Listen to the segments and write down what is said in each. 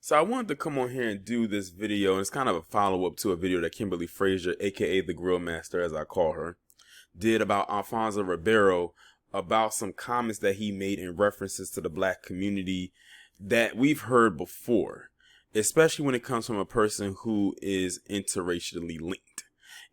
So I wanted to come on here and do this video, and it's kind of a follow-up to a video that Kimberly Frazier, aka the Grill Master as I call her, did about Alfonso Ribeiro, about some comments that he made in references to the black community that we've heard before, especially when it comes from a person who is interracially linked.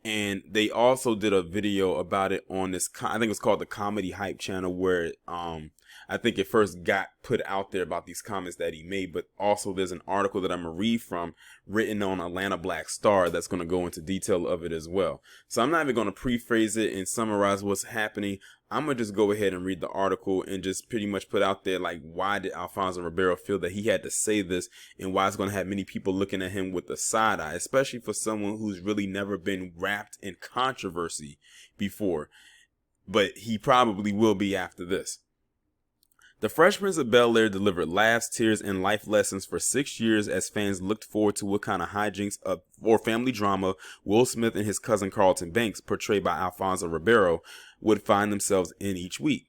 And they also did a video about it on this, I think it's called the Comedy Hype channel, where I think it first got put out there about these comments that he made. But also there's an article that I'm going to read from, written on Atlanta Black Star, that's going to go into detail of it as well. So I'm not even going to pre-phrase it and summarize what's happening. I'm going to just go ahead and read the article and just pretty much put out there, like, why did Alfonso Ribeiro feel that he had to say this, and why it's going to have many people looking at him with a side eye, especially for someone who's really never been wrapped in controversy before. But he probably will be after this. The Fresh Prince of Bel-Air delivered laughs, tears, and life lessons for 6 years as fans looked forward to what kind of hijinks or family drama Will Smith and his cousin Carlton Banks, portrayed by Alfonso Ribeiro, would find themselves in each week.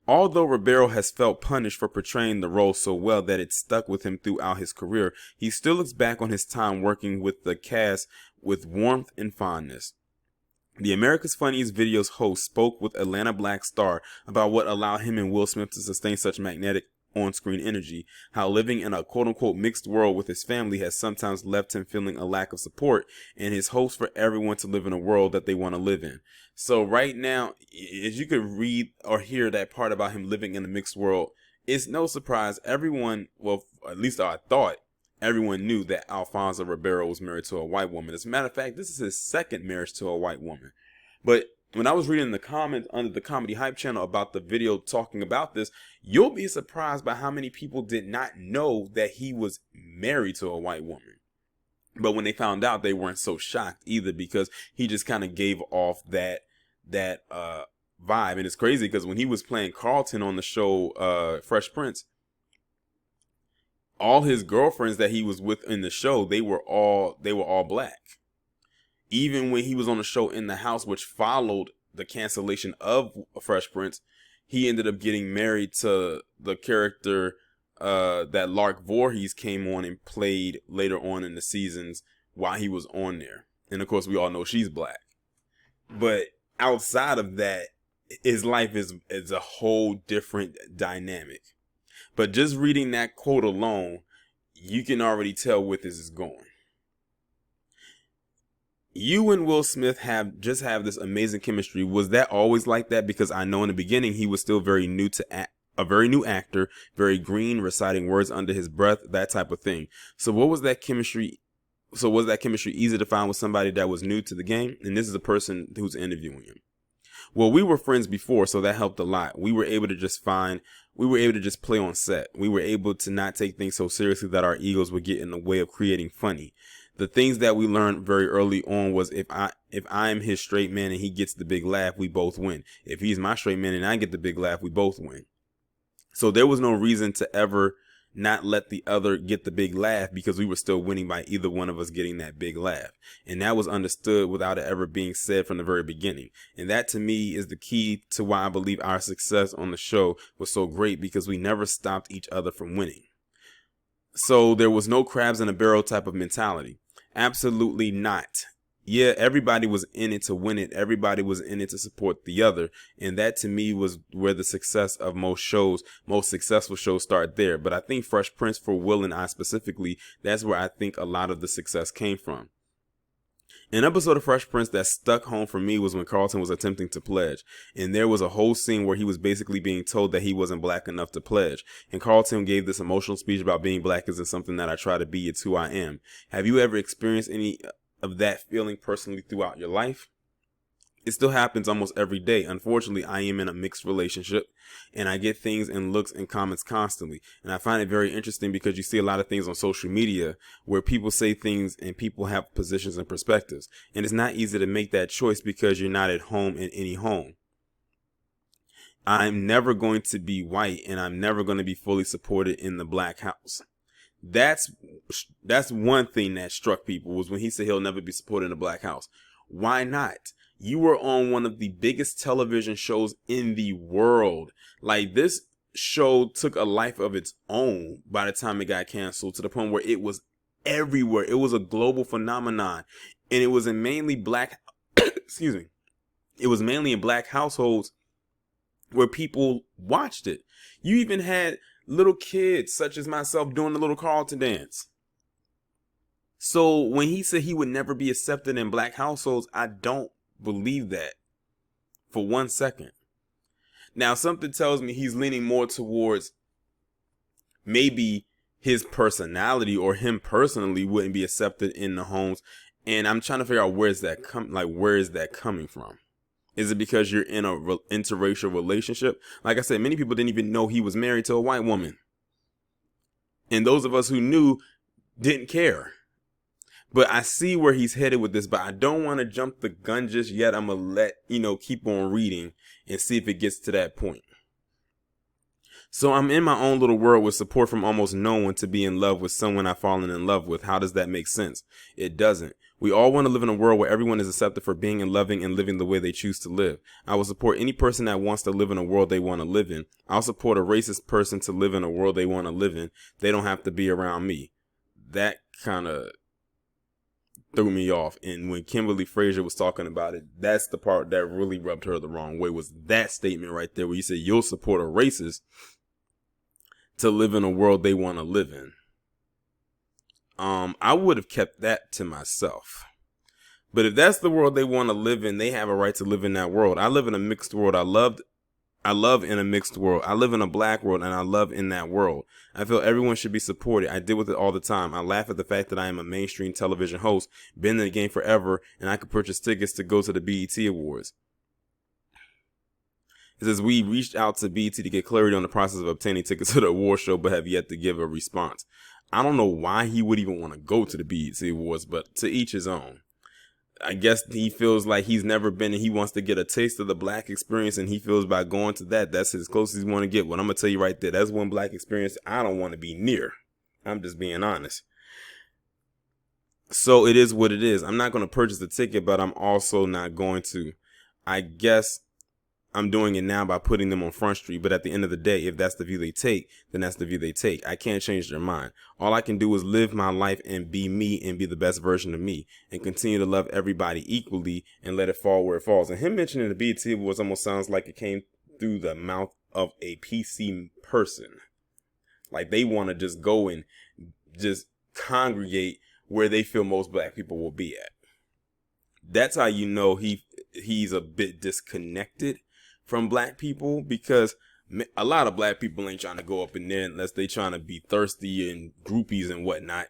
Although Ribeiro has felt punished for portraying the role so well that it stuck with him throughout his career, he still looks back on his time working with the cast with warmth and fondness. The America's Funniest Videos host spoke with Atlanta Black Star about what allowed him and Will Smith to sustain such magnetic on-screen energy, how living in a quote-unquote mixed world with his family has sometimes left him feeling a lack of support, and his hopes for everyone to live in a world that they want to live in. So right now, as you could read or hear that part about him living in a mixed world, it's no surprise everyone, well, at least I thought, everyone knew that Alfonso Ribeiro was married to a white woman. As a matter of fact, this is his second marriage to a white woman. But when I was reading the comments under the Comedy Hype channel about the video talking about this, you'll be surprised by how many people did not know that he was married to a white woman. But when they found out, they weren't so shocked either, because he just kind of gave off that vibe. And it's crazy because when he was playing Carlton on the show Fresh Prince, all his girlfriends that he was with in the show, they were all black. Even when he was on the show In the House, which followed the cancellation of Fresh Prince, he ended up getting married to the character that Lark Voorhees came on and played later on in the seasons while he was on there. And of course, we all know she's black. But outside of that, his life is a whole different dynamic. But just reading that quote alone, you can already tell where this is going. You and Will Smith have this amazing chemistry. Was that always like that? Because I know in the beginning he was still very new to a very new actor, very green, reciting words under his breath, that type of thing. So what was that chemistry? So was that chemistry easy to find with somebody that was new to the game? And this is a person who's interviewing him. Well, we were friends before, so that helped a lot. We were able to just play on set. We were able to not take things so seriously that our egos would get in the way of creating funny. The things that we learned very early on was if I am his straight man and he gets the big laugh, we both win. If he's my straight man and I get the big laugh, we both win. So there was no reason to ever not let the other get the big laugh, because we were still winning by either one of us getting that big laugh. And that was understood without it ever being said from the very beginning. And that to me is the key to why I believe our success on the show was so great, because we never stopped each other from winning. So there was no crabs in a barrel type of mentality. Absolutely not. Yeah, everybody was in it to win it. Everybody was in it to support the other. And that to me was where the success of most successful shows start there. But I think Fresh Prince, for Will and I specifically, that's where I think a lot of the success came from. An episode of Fresh Prince that stuck home for me was when Carlton was attempting to pledge. And there was a whole scene where he was basically being told that he wasn't black enough to pledge. And Carlton gave this emotional speech about being black isn't something that I try to be, it's who I am. Have you ever experienced any of that feeling personally throughout your life? It still happens almost every day. Unfortunately, I am in a mixed relationship, and I get things and looks and comments constantly. And I find it very interesting because you see a lot of things on social media where people say things and people have positions and perspectives. And it's not easy to make that choice because you're not at home in any home. I'm never going to be white, and I'm never going to be fully supported in the black house. That's one thing that struck people, was when he said he'll never be supported in the black house. Why not? You were on one of the biggest television shows in the world. Like, this show took a life of its own by the time it got canceled, to the point where it was everywhere. It was a global phenomenon, and it was in mainly black excuse me, it was mainly in black households where people watched it. You even had little kids such as myself doing the little Carlton dance. So when he said he would never be accepted in black households, I don't believe that for 1 second. Now, something tells me he's leaning more towards maybe his personality or him personally wouldn't be accepted in the homes. And I'm trying to figure out where is that coming from? Is it because you're in a interracial relationship? Like I said, many people didn't even know he was married to a white woman. And those of us who knew didn't care. But I see where he's headed with this, but I don't want to jump the gun just yet. I'm going to let, keep on reading and see if it gets to that point. So I'm in my own little world with support from almost no one to be in love with someone I've fallen in love with. How does that make sense? It doesn't. We all want to live in a world where everyone is accepted for being and loving and living the way they choose to live. I will support any person that wants to live in a world they want to live in. I'll support a racist person to live in a world they want to live in. They don't have to be around me. That kind of threw me off. And when Kimberly Frazier was talking about it, that's the part that really rubbed her the wrong way, was that statement right there where you said you'll support a racist to live in a world they want to live in. I would have kept that to myself. But if that's the world they want to live in, they have a right to live in that world. I live in a mixed world. I love in a mixed world. I live in a black world, and I love in that world. I feel everyone should be supported. I deal with it all the time. I laugh at the fact that I am a mainstream television host, been in the game forever, and I could purchase tickets to go to the BET Awards. It says, we reached out to BET to get clarity on the process of obtaining tickets to the award show, but have yet to give a response. I don't know why he would even want to go to the BET Awards, but to each his own. I guess he feels like he's never been and he wants to get a taste of the black experience, and he feels by going to that's as close as he want to get. Well, I'm going to tell you right there, that's one black experience I don't want to be near. I'm just being honest. So it is what it is. I'm not going to purchase the ticket, but I'm also not going to. I guess I'm doing it now by putting them on Front Street. But at the end of the day, if that's the view they take, then that's the view they take. I can't change their mind. All I can do is live my life and be me and be the best version of me and continue to love everybody equally and let it fall where it falls. And him mentioning the BET Awards almost sounds like it came through the mouth of a PC person. Like they want to just go and just congregate where they feel most black people will be at. That's how you know he's a bit disconnected from black people, because a lot of black people ain't trying to go up in there unless they trying to be thirsty and groupies and whatnot.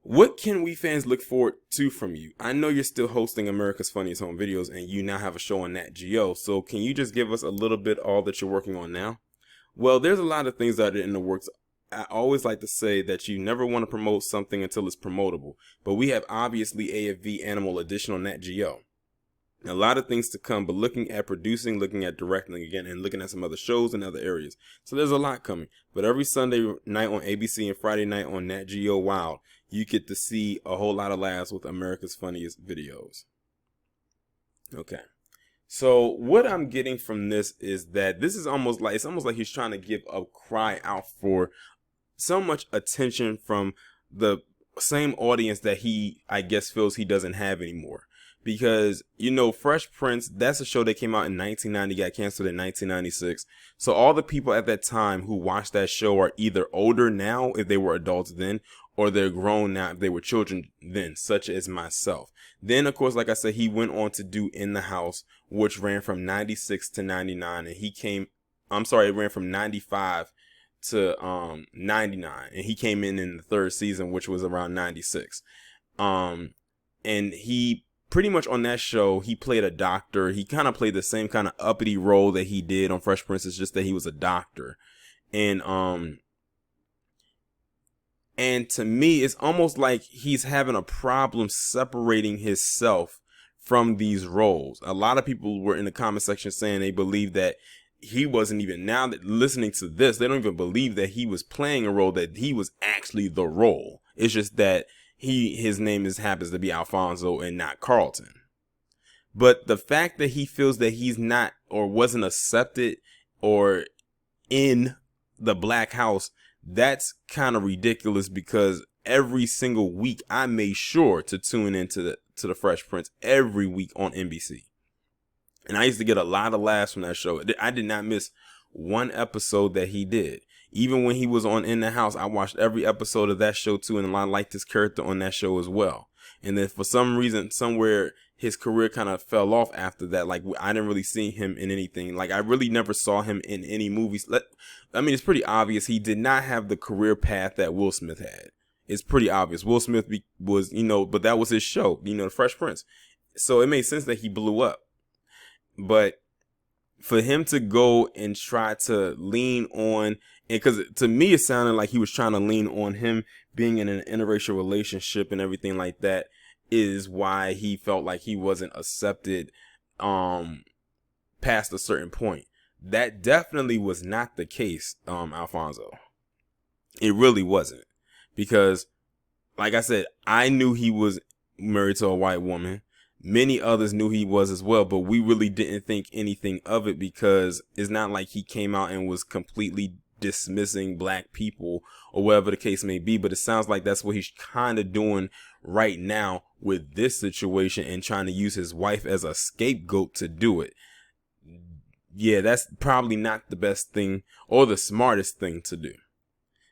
What can we fans look forward to from you? I know you're still hosting America's Funniest Home Videos and you now have a show on Nat Geo. So can you just give us a little bit all that you're working on now? Well, there's a lot of things that are in the works. I always like to say that you never want to promote something until it's promotable. But we have obviously AFV Animal Edition on Nat Geo. A lot of things to come, but looking at producing, looking at directing again, and looking at some other shows in other areas. So there's a lot coming. But every Sunday night on ABC and Friday night on Nat Geo Wild, you get to see a whole lot of laughs with America's Funniest Videos. Okay. So what I'm getting from this is that this is almost like he's trying to give a cry out for so much attention from the same audience that he, I guess, feels he doesn't have anymore. Because, Fresh Prince, that's a show that came out in 1990, got canceled in 1996. So all the people at that time who watched that show are either older now, if they were adults then, or they're grown now if they were children then, such as myself. Then, of course, like I said, he went on to do In the House, which ran from 96 to 99. And it ran from 95 to 99. And he came in the third season, which was around 96. And he pretty much on that show, he played a doctor. He kind of played the same kind of uppity role that he did on Fresh Prince. It's just that he was a doctor. And to me, it's almost like he's having a problem separating himself from these roles. A lot of people were in the comment section saying they believe that he wasn't even, now that listening to this, they don't even believe that he was playing a role, that he was actually the role. It's just that his name happens to be Alfonso and not Carlton. But the fact that he feels that he's not or wasn't accepted or in the black house, that's kind of ridiculous, because every single week I made sure to tune into the Fresh Prince every week on NBC. And I used to get a lot of laughs from that show. I did not miss one episode that he did. Even when he was on In the House, I watched every episode of that show too, and I liked his character on that show as well. And then for some reason, somewhere, his career kind of fell off after that. Like, I didn't really see him in anything. Like, I really never saw him in any movies. I mean, it's pretty obvious he did not have the career path that Will Smith had. It's pretty obvious. Will Smith was, but that was his show, The Fresh Prince. So it made sense that he blew up. But for him to go and try to lean on, and because to me it sounded like he was trying to lean on him being in an interracial relationship and everything like that, is why he felt like he wasn't accepted past a certain point. That definitely was not the case, Alfonso. It really wasn't. Because, like I said, I knew he was married to a white woman. Many others knew he was as well, but we really didn't think anything of it, because it's not like he came out and was completely dismissing black people or whatever the case may be. But it sounds like that's what he's kind of doing right now with this situation, and trying to use his wife as a scapegoat to do it. Yeah, that's probably not the best thing or the smartest thing to do,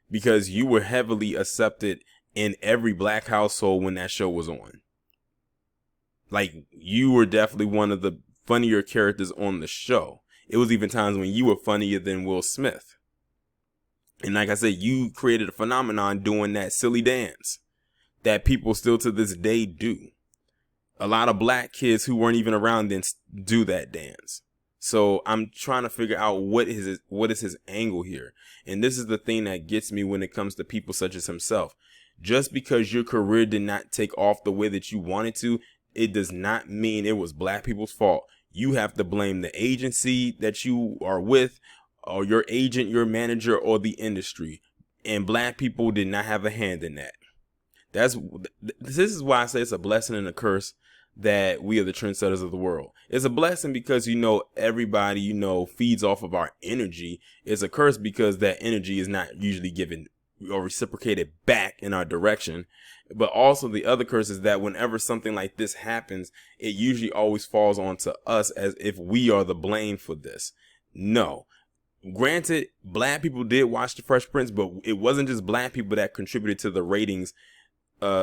because you were heavily accepted in every black household when that show was on. Like, you were definitely one of the funnier characters on the show. It was even times when you were funnier than Will Smith. And like I said, you created a phenomenon doing that silly dance that people still to this day do. A lot of black kids who weren't even around then do that dance. So I'm trying to figure out what is his angle here. And this is the thing that gets me when it comes to people such as himself. Just because your career did not take off the way that you wanted to, it does not mean it was black people's fault. You have to blame the agency that you are with, or your agent, your manager, or the industry. And black people did not have a hand in that. This is why I say it's a blessing and a curse that we are the trendsetters of the world. It's a blessing because, everybody, feeds off of our energy. It's a curse because that energy is not usually given or reciprocated back in our direction. But also the other curse is that whenever something like this happens, it usually always falls onto us as if we are the blame for this. No. Granted, black people did watch The Fresh Prince, but it wasn't just black people that contributed to the ratings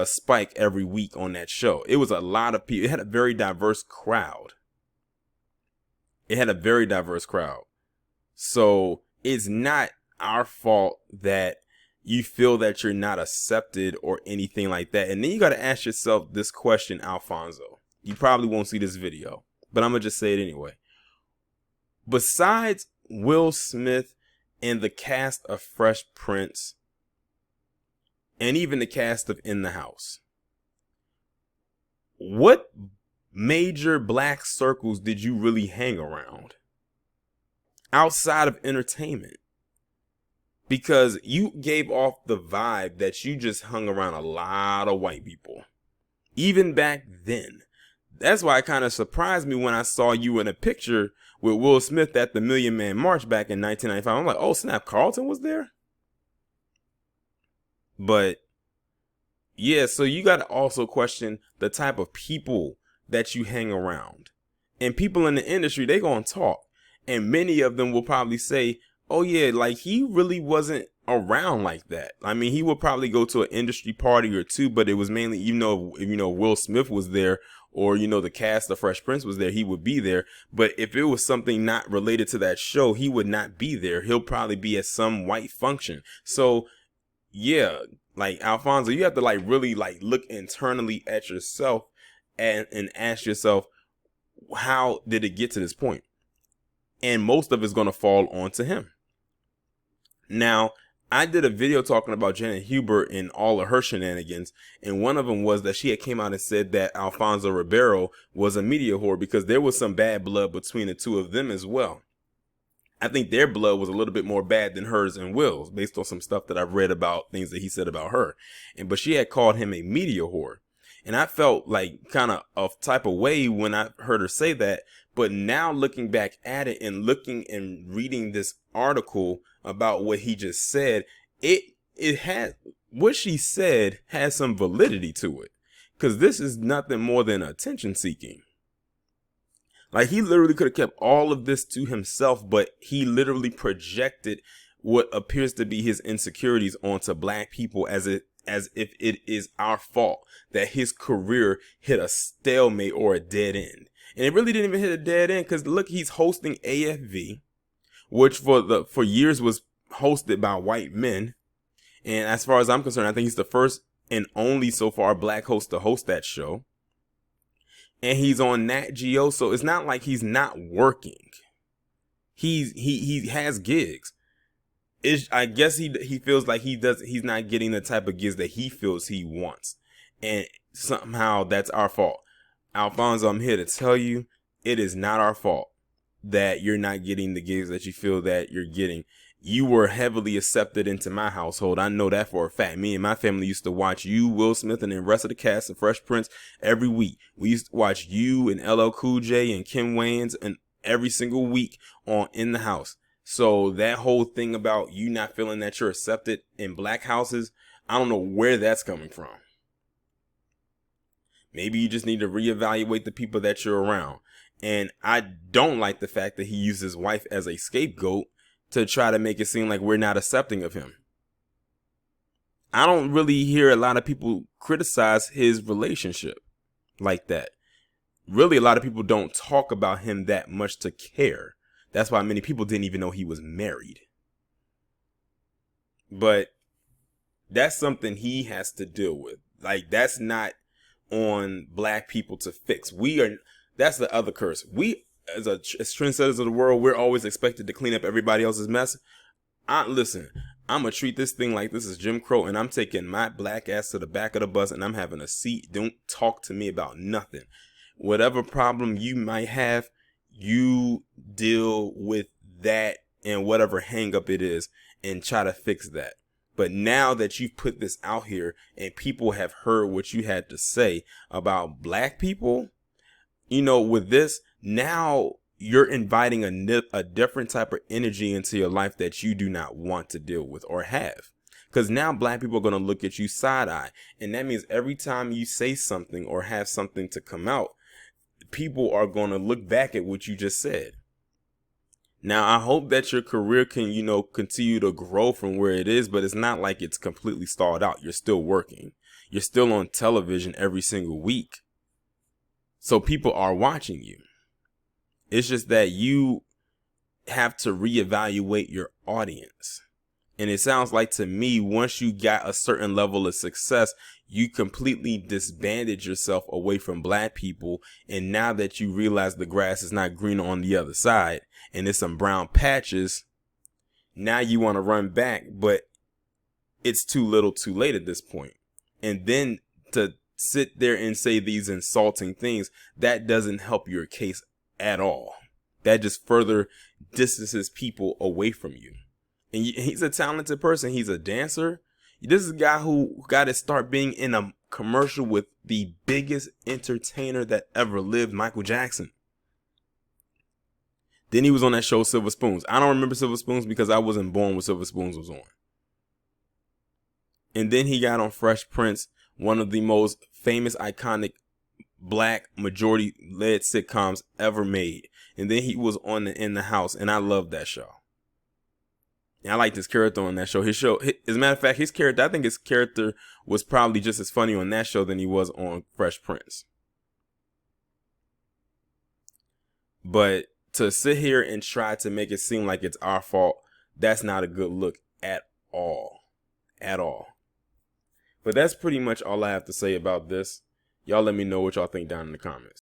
spike every week on that show. It was a lot of people. It had a very diverse crowd. So it's not our fault that you feel that you're not accepted or anything like that. And then you got to ask yourself this question, Alfonso. You probably won't see this video, but I'm going to just say it anyway. Besides Will Smith and the cast of Fresh Prince, and even the cast of In the House, what major black circles did you really hang around outside of entertainment? Because you gave off the vibe that you just hung around a lot of white people, even back then. That's why it kind of surprised me when I saw you in a picture with Will Smith at the Million Man March back in 1995. I'm like, oh snap, Carlton was there? But yeah, so you got to also question the type of people that you hang around. And people in the industry, they gonna talk. And many of them will probably say, oh yeah, like he really wasn't around like that. I mean, he would probably go to an industry party or two, but it was mainly, Will Smith was there, or, the cast of Fresh Prince was there, he would be there. But if it was something not related to that show, he would not be there. He'll probably be at some white function. So yeah, like Alfonso, you have to really look internally at yourself and ask yourself, how did it get to this point? And most of it's going to fall onto him. Now, I did a video talking about Janet Hubert and all of her shenanigans, and one of them was that she had came out and said that Alfonso Ribeiro was a media whore because there was some bad blood between the two of them as well. I think their blood was a little bit more bad than hers and Will's, based on some stuff that I've read about things that he said about her. But she had called him a media whore. And I felt like kind of a type of way when I heard her say that. But now looking back at it and looking and reading this article about what he just said, it had, what she said has some validity to it. Because this is nothing more than attention seeking. Like, he literally could have kept all of this to himself, but he literally projected what appears to be his insecurities onto black people as if it is our fault that his career hit a stalemate or a dead end. And it really didn't even hit a dead end, because look, he's hosting AFV, which for years was hosted by white men. And as far as I'm concerned, I think he's the first and only so far black host to host that show. And he's on Nat Geo, so it's not like he's not working. He has gigs. I guess he feels like he's not getting the type of gigs that he feels he wants. And somehow that's our fault. Alfonso, I'm here to tell you, it is not our fault that you're not getting the gigs that you feel that you're getting. You were heavily accepted into my household. I know that for a fact. Me and my family used to watch you, Will Smith, and the rest of the cast of Fresh Prince every week. We used to watch you and LL Cool J and Kim Wayans and every single week on In the House. So that whole thing about you not feeling that you're accepted in black houses, I don't know where that's coming from. Maybe you just need to reevaluate the people that you're around. And I don't like the fact that he used his wife as a scapegoat to try to make it seem like we're not accepting of him. I don't really hear a lot of people criticize his relationship like that. Really, a lot of people don't talk about him that much to care. That's why many people didn't even know he was married. But that's something he has to deal with. Like, that's not on black people to fix. That's the other curse. We, as trendsetters of the world, we're always expected to clean up everybody else's mess. Listen, I'm going to treat this thing like this is Jim Crow, and I'm taking my black ass to the back of the bus, and I'm having a seat. Don't talk to me about nothing. Whatever problem you might have, you deal with that and whatever hang up it is and try to fix that. But now that you've put this out here and people have heard what you had to say about black people, with this, now you're inviting a different type of energy into your life that you do not want to deal with or have. Because now black people are going to look at you side eye. And that means every time you say something or have something to come out, people are going to look back at what you just said. Now, I hope that your career can, continue to grow from where it is, but it's not like it's completely stalled out. You're still working. You're still on television every single week. So people are watching you. It's just that you have to reevaluate your audience. And it sounds like to me, once you got a certain level of success, you completely disbanded yourself away from black people. And now that you realize the grass is not greener on the other side and there's some brown patches, now you want to run back, but it's too little too late at this point. And then to sit there and say these insulting things, that doesn't help your case at all. That just further distances people away from you. And he's a talented person. He's a dancer. This is a guy who got to start being in a commercial with the biggest entertainer that ever lived, Michael Jackson. Then he was on that show, Silver Spoons. I don't remember Silver Spoons because I wasn't born when Silver Spoons was on. And then he got on Fresh Prince, one of the most famous, iconic black majority-led sitcoms ever made. And then he was on In the House, and I loved that show. And I liked his character on that show. As a matter of fact, I think his character was probably just as funny on that show than he was on Fresh Prince. But to sit here and try to make it seem like it's our fault, that's not a good look at all. At all. But that's pretty much all I have to say about this. Y'all let me know what y'all think down in the comments.